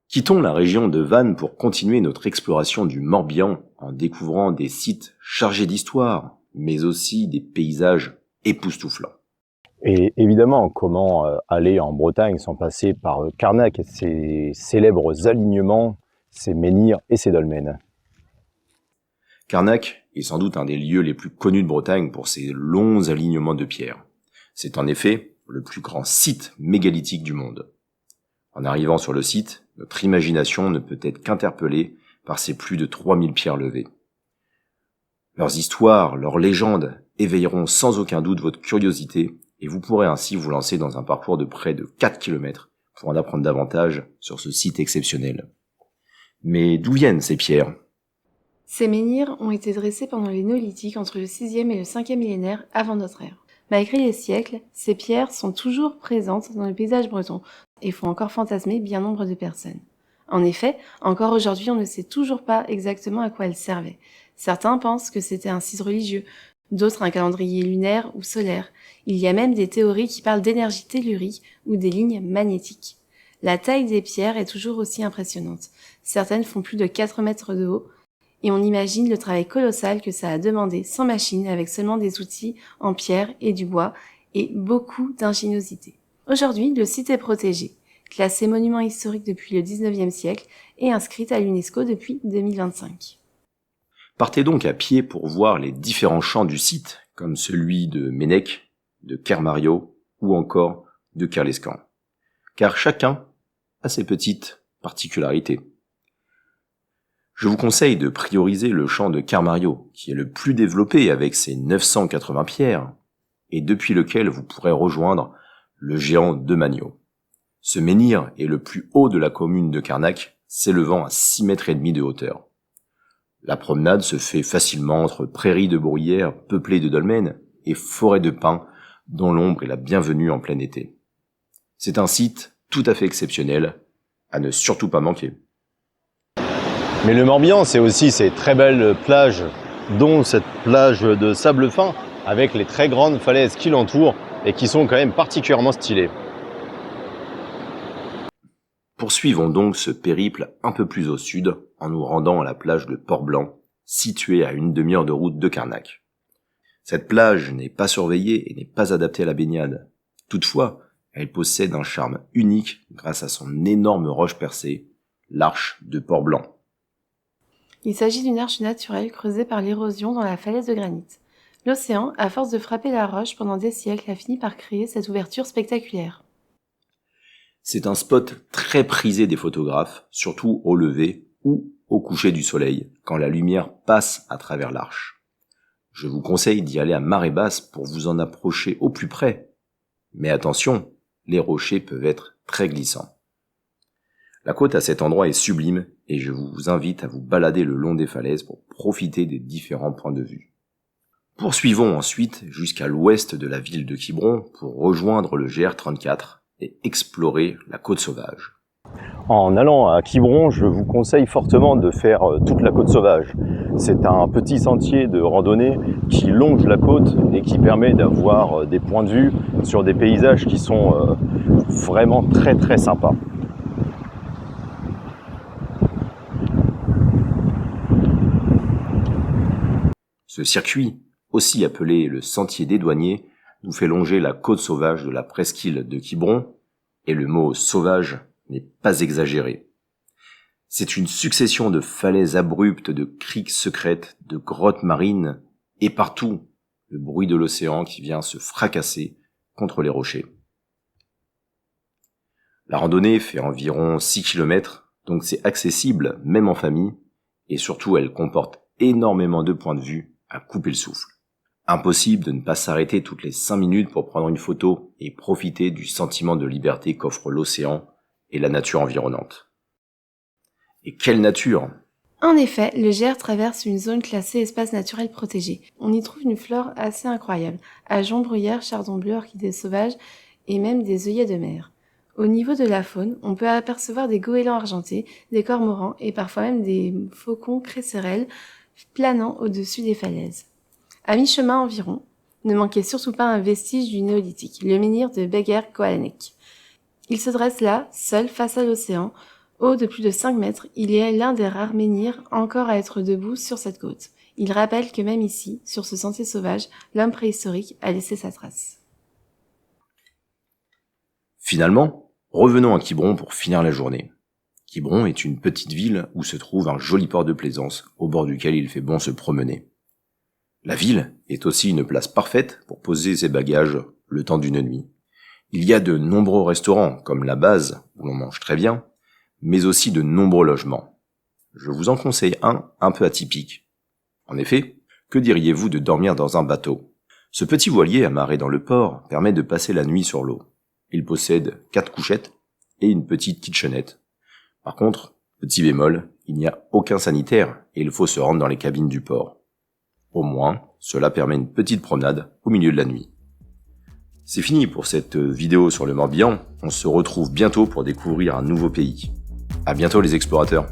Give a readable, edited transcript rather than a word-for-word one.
Quittons la région de Vannes pour continuer notre exploration du Morbihan en découvrant des sites chargés d'histoire, mais aussi des paysages époustouflants. Et évidemment, comment aller en Bretagne sans passer par Carnac et ses célèbres alignements, ses menhirs et ses dolmens. Carnac est sans doute un des lieux les plus connus de Bretagne pour ses longs alignements de pierre. C'est en effet le plus grand site mégalithique du monde. En arrivant sur le site, notre imagination ne peut être qu'interpellée par ces plus de 3000 pierres levées. Leurs histoires, leurs légendes éveilleront sans aucun doute votre curiosité et vous pourrez ainsi vous lancer dans un parcours de près de 4 km pour en apprendre davantage sur ce site exceptionnel. Mais d'où viennent ces pierres ? Ces menhirs ont été dressés pendant les Néolithiques entre le 6e et le 5e millénaire avant notre ère. Malgré les siècles, ces pierres sont toujours présentes dans le paysage breton et font encore fantasmer bien nombre de personnes. En effet, encore aujourd'hui, on ne sait toujours pas exactement à quoi elles servaient. Certains pensent que c'était un site religieux, d'autres un calendrier lunaire ou solaire. Il y a même des théories qui parlent d'énergie tellurique ou des lignes magnétiques. La taille des pierres est toujours aussi impressionnante. Certaines font plus de 4 mètres de haut, et on imagine le travail colossal que ça a demandé sans machine avec seulement des outils en pierre et du bois et beaucoup d'ingéniosité. Aujourd'hui, le site est protégé, classé monument historique depuis le 19e siècle et inscrit à l'UNESCO depuis 2025. Partez donc à pied pour voir les différents champs du site, comme celui de Ménec, de Kermario ou encore de Kerlescan. Car chacun a ses petites particularités. Je vous conseille de prioriser le champ de Kermario, qui est le plus développé avec ses 980 pierres, et depuis lequel vous pourrez rejoindre le géant de Magno. Ce menhir est le plus haut de la commune de Carnac, s'élevant à 6,5 mètres de hauteur. La promenade se fait facilement entre prairies de bruyères peuplées de dolmens et forêts de pins dont l'ombre est la bienvenue en plein été. C'est un site tout à fait exceptionnel, à ne surtout pas manquer. Mais le Morbihan, c'est aussi ces très belles plages, dont cette plage de sable fin, avec les très grandes falaises qui l'entourent et qui sont quand même particulièrement stylées. Poursuivons donc ce périple un peu plus au sud en nous rendant à la plage de Port-Blanc, située à une demi-heure de route de Carnac. Cette plage n'est pas surveillée et n'est pas adaptée à la baignade. Toutefois, elle possède un charme unique grâce à son énorme roche percée, l'arche de Port-Blanc. Il s'agit d'une arche naturelle creusée par l'érosion dans la falaise de granit. L'océan, à force de frapper la roche pendant des siècles, a fini par créer cette ouverture spectaculaire. C'est un spot très prisé des photographes, surtout au lever ou au coucher du soleil, quand la lumière passe à travers l'arche. Je vous conseille d'y aller à marée basse pour vous en approcher au plus près. Mais attention, les rochers peuvent être très glissants. La côte à cet endroit est sublime et je vous invite à vous balader le long des falaises pour profiter des différents points de vue. Poursuivons ensuite jusqu'à l'ouest de la ville de Quiberon pour rejoindre le GR34 et explorer la côte sauvage. En allant à Quiberon, je vous conseille fortement de faire toute la côte sauvage. C'est un petit sentier de randonnée qui longe la côte et qui permet d'avoir des points de vue sur des paysages qui sont vraiment très très sympas. Ce circuit, aussi appelé le sentier des douaniers, nous fait longer la côte sauvage de la presqu'île de Quiberon, et le mot sauvage n'est pas exagéré. C'est une succession de falaises abruptes, de criques secrètes, de grottes marines, et partout, le bruit de l'océan qui vient se fracasser contre les rochers. La randonnée fait environ 6 km, donc c'est accessible même en famille, et surtout elle comporte énormément de points de vue à couper le souffle. Impossible de ne pas s'arrêter toutes les 5 minutes pour prendre une photo et profiter du sentiment de liberté qu'offre l'océan et la nature environnante. Et quelle nature! En effet, le Gers traverse une zone classée espace naturel protégé. On y trouve une flore assez incroyable, ajoncs, bruyères, chardons bleus, orchidées sauvages et même des œillets de mer. Au niveau de la faune, on peut apercevoir des goélands argentés, des cormorans et parfois même des faucons cresserelles planant au-dessus des falaises. À mi-chemin environ, ne manquez surtout pas un vestige du néolithique, le menhir de Beger-Koalnek. Il se dresse là, seul face à l'océan, Haut de plus de 5 mètres, il est l'un des rares menhirs encore à être debout sur cette côte. Il rappelle que même ici, sur ce sentier sauvage, l'homme préhistorique a laissé sa trace. Finalement, revenons à Quiberon pour finir la journée. Quiberon est une petite ville où se trouve un joli port de plaisance, au bord duquel il fait bon se promener. La ville est aussi une place parfaite pour poser ses bagages le temps d'une nuit. Il y a de nombreux restaurants, comme la Base, où l'on mange très bien, mais aussi de nombreux logements. Je vous en conseille un peu atypique. En effet, que diriez-vous de dormir dans un bateau? Ce petit voilier amarré dans le port permet de passer la nuit sur l'eau. Il possède 4 couchettes et une petite kitchenette. Par contre, petit bémol, il n'y a aucun sanitaire et il faut se rendre dans les cabines du port. Au moins, cela permet une petite promenade au milieu de la nuit. C'est fini pour cette vidéo sur le Morbihan. On se retrouve bientôt pour découvrir un nouveau pays. À bientôt les explorateurs.